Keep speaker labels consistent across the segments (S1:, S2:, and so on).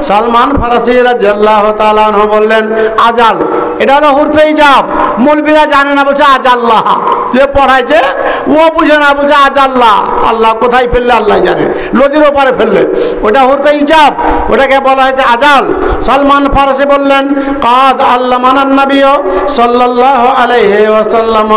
S1: সালমান ফারসি রাদিয়াল্লাহু তাআলা আনহু বললেন আজাল, এটা হলো হুরফে ইজাব। মৌলবীরা জানে না, বলছে আজাল্লাহ, যে পড়াইছে ও বুঝে না, বুঝে আজাল্লাহ। আল্লাহ কোথায় ফেললে আল্লাহ জানে, নদীর ওপারে ফেললে, ওটা হুরফে ইজাব, ওটাকে বলা হয়েছে আজাল। সালমান ফারসি বললেন কাদ আল্লামানান নবী সাল্লাল্লাহু আলাইহি ওয়াসাল্লাম,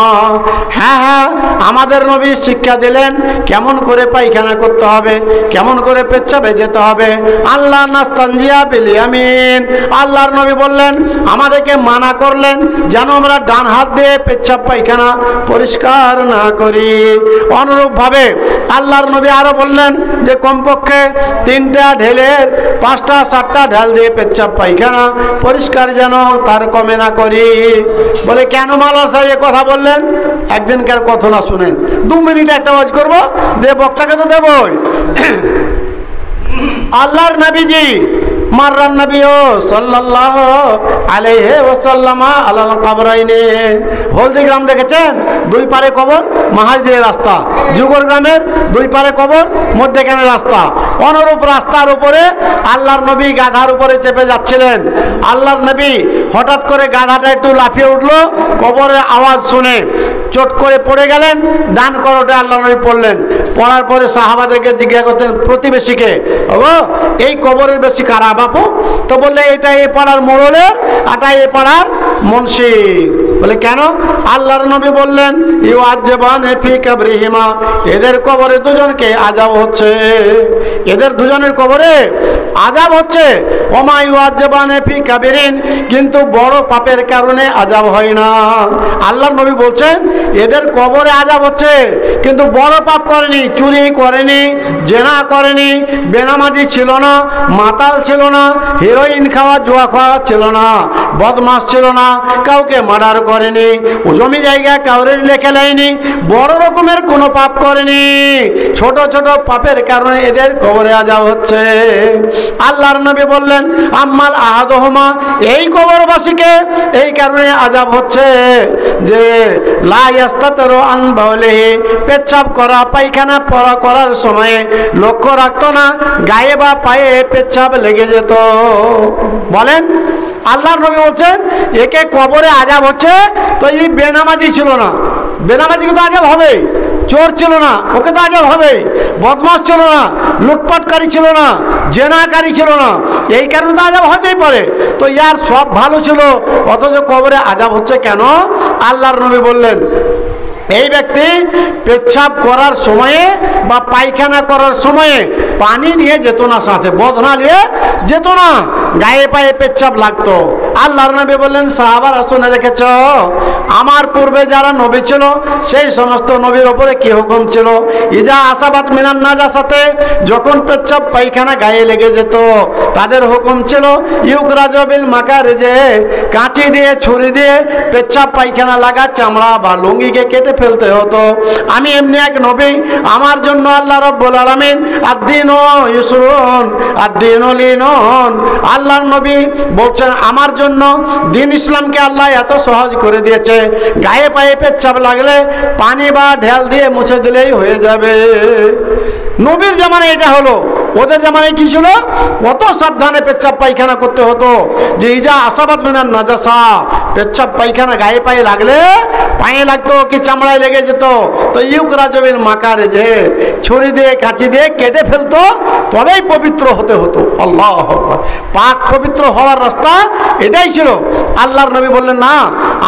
S1: হ্যাঁ হ্যাঁ আমাদের নবী শিক্ষা দিলেন কেমন করে পায়খানা করতে হবে, কেমন করে পেচ্ছাবে যেতে হবে। আল্লাহ নাস্তানজিয়া বিল ইয়ামিন, আল্লাহর নবী বললেন, আমাদেরকে মানা করলেন যেন আমরা ডান হাত দিয়ে পেচ্ছাব পায়খানা পরিষ্কার না করি। অনুরূপভাবে আল্লাহর নবী আরো বললেন যে কমপক্ষে 3টা ঢেলের 5টা 7টা ঢেল দিয়ে পেচ্ছাব পায়খানা পরিষ্কার যেন তার কমে না করি। বলে কেন মাওলানা সাহেব কথা বললেন? একদিনকার কথা না শুনেন, 2 মিনিট একটা ওয়াজ করবো, যে বক্তাকে তো দেবই। আল্লাহর নবীজি মাররান নবী সাল্লাল্লাহু আলাইহি ওয়াসাল্লাম আলাল কবরাইনে, হলদি গ্রাম দেখেছেন, 2 পারে কবর, মাহাজের রাস্তা। যুগর গ্রামের 2 পারে কবর, মধ্যখানে রাস্তা। অনুরূপ রাস্তার উপরে আল্লাহর নবী গাধার উপরে চেপে যাচ্ছিলেন। আল্লাহর নবী হঠাৎ করে গাধাটা একটু লাফিয়ে উঠলো, কবরের আওয়াজ শুনে চট করে পড়ে গেলেন, ডান করোটে আল্লাহ নবী পড়লেন। পড়ার পরে সাহাবাদেরকে জিজ্ঞাসা করতেন প্রতিবেশীকে, ও এই কবরের বেশি কারা বাপু? তো বললে এটা এই পাড়ার মোড়লের, এটা এই পাড়ার মুন্সির। বলে কেন? আল্লাহর নবী বললেন ইউআজ্জাবানে ফি কবরিহিমা, এদের কবরে দুজনকে আযাব হচ্ছে, এদের দুজনের কবরে আযাব হচ্ছে। ওমা ইউআজ্জাবানে ফি কাবিরিন, কিন্তু বড় পাপের কারণে আযাব হয় না। আল্লাহর নবী বলছেন এদের কবরে আযাব হচ্ছে, কিন্তু বড় পাপ করেনি, চুরি করেনি, জেনা করেনি, বেনামাজি ছিল না, মাতাল ছিল না, হিরোইন খাওয়া জুয়া খাওয়া ছিল না, বদমাস ছিল না, কাউকে মার্ডার করেনি, জমি জায়গা কাউরে লেখে লাইনি, বড় রকমের কোনো পাপ করেনি। ছোট ছোট পাপের কারণে এদের কবরে আযাব হচ্ছে। আল্লাহর নবী বললেন আম্মাল আহাদুহুমা, এই কবরবাসীকে এই কারণে আযাব হচ্ছে যে লা ইয়াস্তাতরু আন বাউলিহি, পেচ্ছাব করা পায়খানা পড়া করার সময়ে লক্ষ্য রাখতো না, গায়ে বা পায়ে পেচ্ছাব লেগে যেত। বলেন আল্লাহর নবী বলছেন একে কবরে আযাব হচ্ছে। তো এই বেনামাজি ছিল না, বেনামাজিকে তো আযাব হবে। চোর ছিল না, ওকে তো আযাব হবে। বদমাস ছিল না, লুটপাটকারী ছিল না, জেনাকারী ছিল না, এই কারণে তো আযাব হতেই পারে। তো ইয়ার সব ভালো ছিল, অথচ কবরে আযাব হচ্ছে কেন? আল্লাহর নবী বললেন এই ব্যক্তি পেচ্ছাব করার সময়ে বা পায়খানা করার সময়ে পানি নিয়ে যেত না, সাথে বদনা নিয়ে যেত না, গায়ে পায়ে পেচ্ছাব লাগতো। আল্লাহর নবী বললেন সাহাবারা শুনে রেখেছ, আমার পূর্বে যারা নবী ছিল সেই সমস্ত নবীর ওপরে কি হুকুম ছিল? ইজা আসাবাত মিনান নাজাসাতে, যখন পেচ্ছাব পায়খানা গায়ে লেগে যেত তাদের হুকুম ছিল ইউকরাজু বিল মাকারিজে, কাঁচি দিয়ে ছুরি দিয়ে পেচ্ছাব পায়খানা লাগা চামড়া বা লুঙ্গিকে কেটে ফেলতে হতো। আমি এমনি এক নবী, আমার জন্য আল্লাহ রাব্বুল আলামিন আদ-দীনু ইউসরুন আদ-দীনু লিনুন, আল্লাহর নবী বলছেন আমার জন্য দিন ইসলামকে আল্লাহ এত সহজ করে দিয়েছে, গায়ে পায়ে পেচ্ছাব লাগলে পানি বা ঢেল দিয়ে মুছে দিলেই হয়ে যাবে। নবীর জামানায় এটা হলো, ওদের জামানায় কি ছিল? কত সাবধানে পেচ্ছাব পায়খানা করতে হতো। যে ইজা আসাবাত মিনান নাজাসা, পেচ্ছাব পায়খানা গায়ে পায়ে লাগলে, পায়ে লাগতো কি চামড়ায় লেগে যেত, তো ইউকরাজু বিল মাকারিজে, ছুরি দিয়ে কাঁচি দিয়ে কেটে ফেলতো, তবেই পবিত্র হতে হতো। আল্লাহু আকবার, পাক পবিত্র হওয়ার রাস্তা এটাই ছিল। আল্লাহর নবী বললেন না,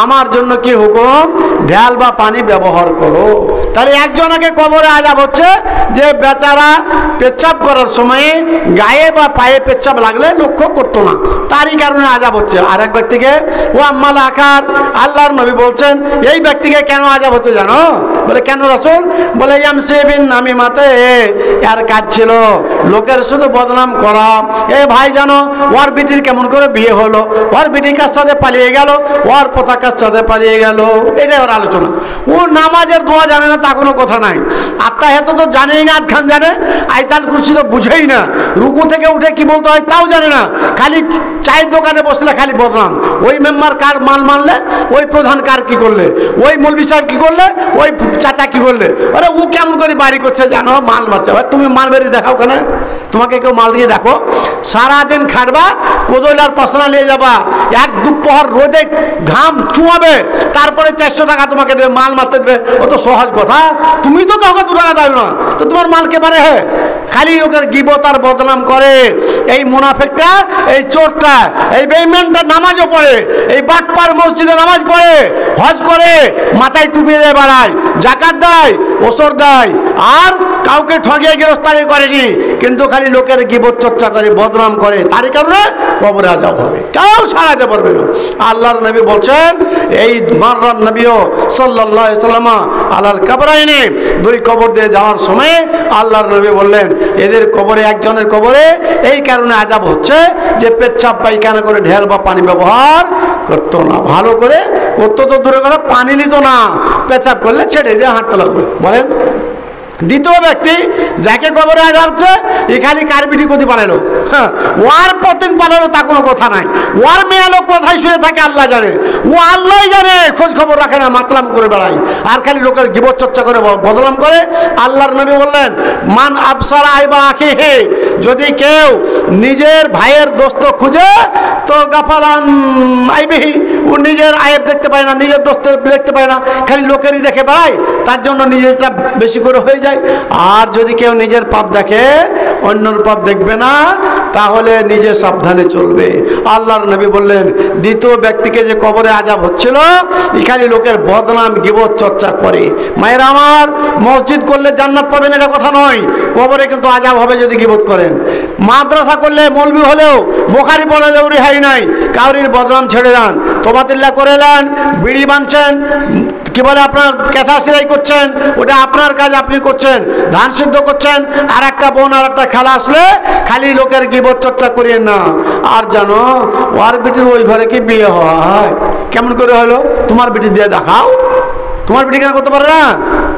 S1: আমার জন্য কি হুকুম? ঢেল বা পানি ব্যবহার করো। তাহলে একজনকে কবরে আযাব হচ্ছে যে বেচারা পেচ্ছাব করার সময়ে গায়ে বা পায়ে পেচ্ছাব লাগলে লক্ষ্য করতো না, তারই কারণে আযাব হচ্ছে। আর এক ব্যক্তিকে ও আম্মাল আখার, আল্লাহর নবী বলছেন এই ব্যক্তিকে কেন আযাব হচ্ছে জানো? বলে কেন রাসূল? বলে ইয়ামসি বিন নামিমাতে, এর কাজ ছিল লোকের শুধু বদনাম করা। এ ভাই জানো ওর বিটির কেমন করে বিয়ে হলো, ওর বিটি কার সাথে পালিয়ে গেল, ওর পোতা কার সাথে পালিয়ে গেল, এটাই ওর আলোচনা। ও নামাজের দোয়া জানে না তা কোনো কথা নাই, আত্মাহেত তো জানেই না, আধখান জানে, আইতাল কুরসি তো বুঝেই না, রুকু থেকে উঠে কি বলতে হয় তাও জানে না, খালি চায়ের দোকানে বসলে খালি বদনাম, ওই মেম্বার কার মাল মারলে, ওই প্রধান কার কি করলে, ওই মৌলভী সাহেব কি করলে, ওই চাচা কি করলে, আরে ও কেমন করে বাড়ি করছে জানো, মাল মারছে। তুমি মাল বেরিয়ে দেখাও কেন? তোমাকে কেউ মাল দিয়ে দেখো? সারাদিন খাটবা, কোদল আর পশলা নিয়ে যাবা, এক দুপহর রোদে ঘাম চুয়াবে, তারপরে 400 টাকা তোমাকে দেবে, মাল মারতে দেবে। ও তো সহজ কথা। তুমি তো কাউকে 2 টাকা দাও না, তো তোমার মাল কে পারে? হে, খালি লোকের গিবত আর বদনাম করে। এই মুনাফিকটা, এই চোরটা, এই বেঈমানটা নামাজও পড়ে, এই বাটপার মসজিদে নামাজ পড়ে, হজ করে, মাথায় টুপি দিয়ে বেড়ায়, জাকাত দেয়, ওসর দেয়, আর কাউকে ঠগিয়ে গিরস্তানি করেনি, কিন্তু খালি লোকের গিবত চর্চা করে, বদনাম করে, তারই কারণে কবরে আযাব হবে, কেউ ছাড়াতে পারবে না। আল্লাহর নবী বলছেন, এই মাররান নবীও সাল্লাল্লাহু আলাইহি ওয়াসাল্লাম আলাল কবরাইনে, 2 কবর দিয়ে যাওয়ার সময় আল্লাহর নবী বললেন, এদের কবরে, একজনের কবরে এই কারণে আযাব হচ্ছে যে পেচ্ছাপ পায়খানা করে ঢেল বা পানি ব্যবহার করতো না, ভালো করে করতো তো দূরে করে, পানি নিত না, পেচ্ছাপ করলে ছেড়ে দিয়ে হাঁটতে লাগবে। বলেন, দ্বিতীয় ব্যক্তি যাকে কবরে আযাব হচ্ছে, এ খালি কারবিটি গতি পালালো, হ্যাঁ, ওয়ার পতিন পালালো, তা কোনো কথা নাই। ওয়ার মেয়ে লোক কোথায় শুয়ে থাকে আল্লাহ জানে, ও আল্লাহ জানে, খোঁজ খবর রাখে না, মাতলাম করে বেড়ায়, আর খালি লোকের গিবত চর্চা করে, বদনাম করে। আল্লাহর নবী বললেন, মান আবসারা আইবা আখিহি, যদি কেউ নিজের ভাইয়ের দোস্ত খুঁজে, তো গাফালান আইবিহি, ও নিজের আয়েব দেখতে পায় না, নিজের দোস্ত দেখতে পায় না, খালি লোকেরই দেখে বেড়ায়, তার জন্য নিজেরটা বেশি করে হয়ে যায়। আর যদি কেউ নিজের পাপ দেখে, অন্যর পাপ দেখবে না, তাহলে নিজে সাবধানে চলবে। আল্লাহর নবী বললেন, দ্বিতীয় ব্যক্তিকে যে কবরে আযাব হচ্ছিল, এখানে লোকের বদনাম গিবত চর্চা করে। মায়েরা আমার, মসজিদ করলে জান্নাত পাবেন এটা কথা নয়, কবরে কিন্তু আযাব হবে যদি গিবত করেন। মাদ্রাসা করলে, মৌলবি হলেও, বুখারী পড়লেও রেহাই নাই, কাউরির বদনাম ছেড়ে যান, তোবাতিল্লাহ করে নেন, বিড়ি বাঁধছেন, কি বলে আপনার কেথা সেলাই করছেন, ওটা আপনার কাজ, আপনি করছেন, ধান সিদ্ধ করছেন, আর একটা বোন আর একটা খালা আসলে খালি লোকের গিবত চর্চা করিয়েন না। আর জানো, ওর বেটির ওই ঘরে কি বিয়ে হয়? কেমন করে হলো? তোমার বেটি দিয়ে দেখাও। তোমার বেটি কেন করতে পারে না?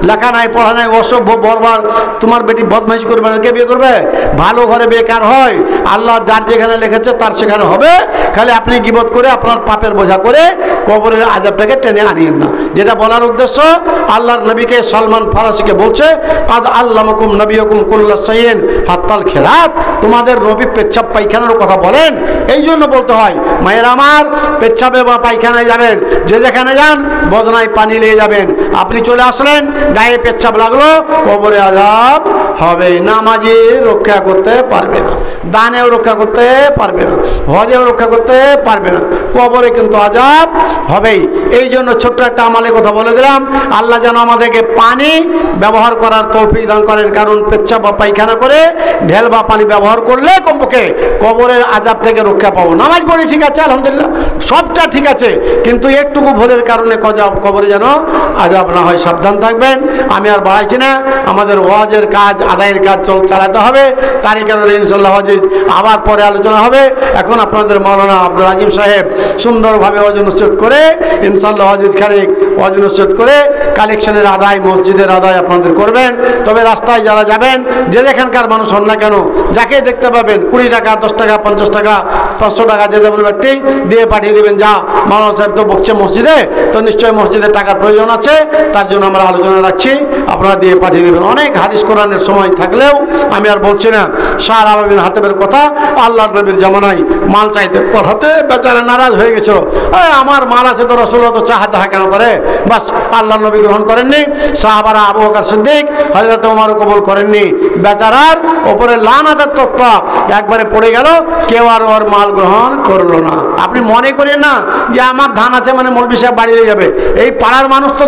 S1: লেখা নাই, পড়া নাই, অসভ্য, বর্বর, তোমার বেটি বদমাইশি করবে না, কে বিয়ে করবে? ভালো ঘরে বেকার হয়, আল্লাহ যার যেখানে লিখেছে তার সেখানে হবে। খালি আপনি গিবত করে, আপনার পাপের বোঝা করে কবরের আযাবটাকে টেনে আনিয়েন না। যেটা বলার উদ্দেশ্য, আল্লাহর নবীকে সালমান ফারসিকে বলছে, কাদ আল্লামাকুম নবিয়ুকুম কুল্লা শাইইন হাত্তাল খিরাত, তোমাদের নবী পেচ্ছাপ পায়খানার কথা বলেন, এই জন্য বলতে হয়। মায়ের আমার, পেচ্ছাপে বা পায়খানায় যাবেন, যে যেখানে যান বদনায় পানি নিয়ে যাবেন। আপনি চলে আসলেন, গায়ে পেচ্ছাপ লাগলো, কবরে আযাব হবে। নামাজি রক্ষা করতে পারবে না, দানেও রক্ষা করতে পারবে না, হজেও রক্ষা করতে পারবে না, কবরে কিন্তু আযাব হবেই। এই জন্য ছোট্ট একটা আমলের কথা বলে দিলাম, আল্লাহ যেন আমাদেরকে পানি ব্যবহার করার তৌফিক দান করেন। কারণ পেচ্ছাপ বা পায়খানা করে ঢেল বা পানি ব্যবহার করলে কমপক্ষে কবরের আযাব থেকে রক্ষা পাবো। নামাজ পড়ি ঠিক আছে, আলহামদুলিল্লাহ, সবটা ঠিক আছে, কিন্তু একটুকু ভুলের কারণে কবরে যেন আযাব না হয়, সাবধান থাকবেন। আমি আর বাড়াইছি না, আমাদের ওয়াজের কাজ, আদায়ের কাজ চালাতে হবে, তারই কারণে ইনশাআল্লাহ হজে আবার পরে আলোচনা হবে। এখন আপনাদের মাওলানা আব্দুল আজিম সাহেব সুন্দরভাবে ওয়াজ নসিহত করে, ইনশাআল্লাহ হজের খানিক ওয়াজ নসিহত করে কালেকশনের আদায়, মসজিদের আদায় আপনাদের করবেন। তবে রাস্তায় যারা যাবেন, যে যেখানকার মানুষ হন না কেন, যাকে দেখতে পাবেন 20 টাকা, 10 টাকা, 50 টাকা, 500 টাকা, যে যেমন ব্যক্তি দিয়ে পাঠিয়ে দেবেন, যা মাওলানা সাহেব তো বকছে মসজিদে, তো নিশ্চয়ই মসজিদের টাকার প্রয়োজন আছে, তার জন্য আমরা আলোচনা রাখছি, আপনারা দিয়ে পাঠিয়ে দেবেন। অনেক হাদিস কোরআনের সময় থাকলেও আমি আর বলছি না। শাহ আলাউদ্দিন হাতেমের কথা, আল্লাহর নবীর জামানায় মাল চাইতে পাঠাতে বেচারা নারাজ হয়ে গেছিল, আমার মাল আছে তো, রাসূলুল্লাহ তো চাহা কেন করে? বাস, আল্লাহর নবী গ্রহণ করেননি, সাহাবারা আবু বকর সিদ্দিক, হযরত ওমর কবুল করেননি, বেচারার উপরে লানাতের তক্তা একবারে পড়ে গেল, কেউ আর ওর মাল গ্রহণ করলো না। আপনি মনে করেন না যে আমার ধান আছে মানে মৌলভী সাহেব বাড়ি হয়ে যাবে। এই পাড়ার মানুষ তো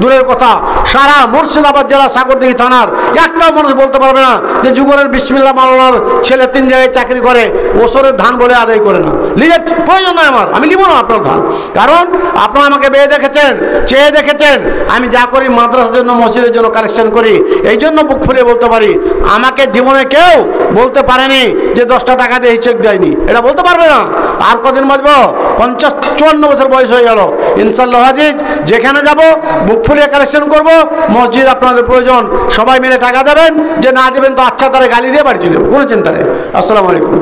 S1: দূরের কথা, সারা মুর্শিদাবাদ জেলা সাগরদিঘি থানার একটাও মানুষ বলতে পারবে না যে যুগলের বিসমিল্লাহ মাওলানার ছেলে 3 জায়গায় চাকরি করে, ওসরের ধান বলে আদায় করে না। লিজের প্রয়োজন নয় আমার, আমি লিব না আপনার ধান, কারণ আপনারা আমাকে বেয়ে দেখেছেন, চেয়ে দেখেছেন, আমি যা করি মাদ্রাসার জন্য, মসজিদের জন্য কালেকশন করি। এই জন্য বুক ফুলিয়ে বলতে পারি, আমাকে জীবনে কেউ বলতে পারেনি যে 10টা টাকা দিয়ে হিসেব দেয়নি, এটা বলতে পারবে না। আর কদিন বাঁচবো? 50-54 বছর বয়স হয়ে গেল। ইনশাআল্লাহ আজিজ যেখানে যাব বুক ফুলিয়ে কালেকশন করব। মসজিদ আপনাদের প্রয়োজন, সবাই মিলে টাকা দেবেন, যে না দেবেন তো আচ্ছা তারা গালি দিয়ে বাড়ি চলে যাবে, কোনো চিন্তা নেই। আসসালামু আলাইকুম।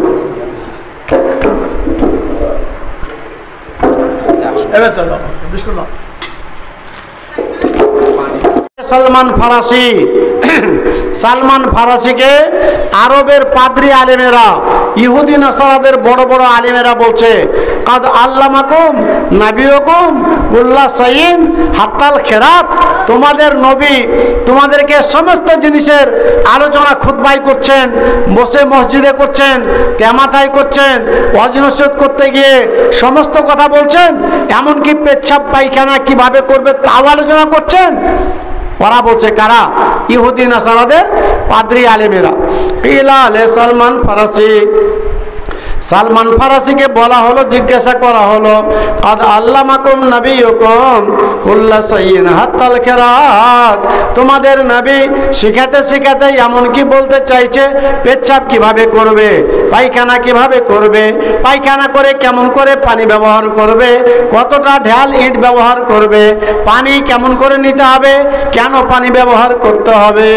S1: এবার চলো বিস্কুট দাও। সালমান ফারাসি, সালমান ফারাসিকে আরবের পাদ্রী আলেমেরা, ইহুদি নাসারাদের বড় বড় আলেমেরা বলছে কাদ আল্লামাকুম নাবিয়ুকুম কুল্লা শাইইন হাত্তাল খেরাত, তোমাদের নবী তোমাদেরকে সমস্ত জিনিসের আলোচনা খুতবাই করছেন, বসে মসজিদে করছেন, তেমাতায় করছেন, ওয়াজ নসিহত করতে গিয়ে সমস্ত কথা বলছেন, এমনকি পেচ্ছাপ পায়খানা কিভাবে করবে তাও আলোচনা করছেন। ওরা বলছে কারা? ইহুদি নাসারাদের পাদ্রী আলেমেরা। ইলালে সালমান ফারাসি, সালমান ফারাসিকে বলা হলো, জিজ্ঞাসা করা হলো কাদ আল্লামাকুম নাবিয়ুকুম কুল্লা শাইইন হাত্তাল খেরাত, তোমাদের নবী শিখাতে শিখাতে এমন কি বলতে চাইছে পেচ্ছাপ কিভাবে করবে, পায়খানা কিভাবে করবে, পায়খানা করে কেমন করে পানি ব্যবহার করবে, কতটা ঢাল ইট ব্যবহার করবে, পানি কেমন করে নিতে হবে, কেন পানি ব্যবহার করতে হবে।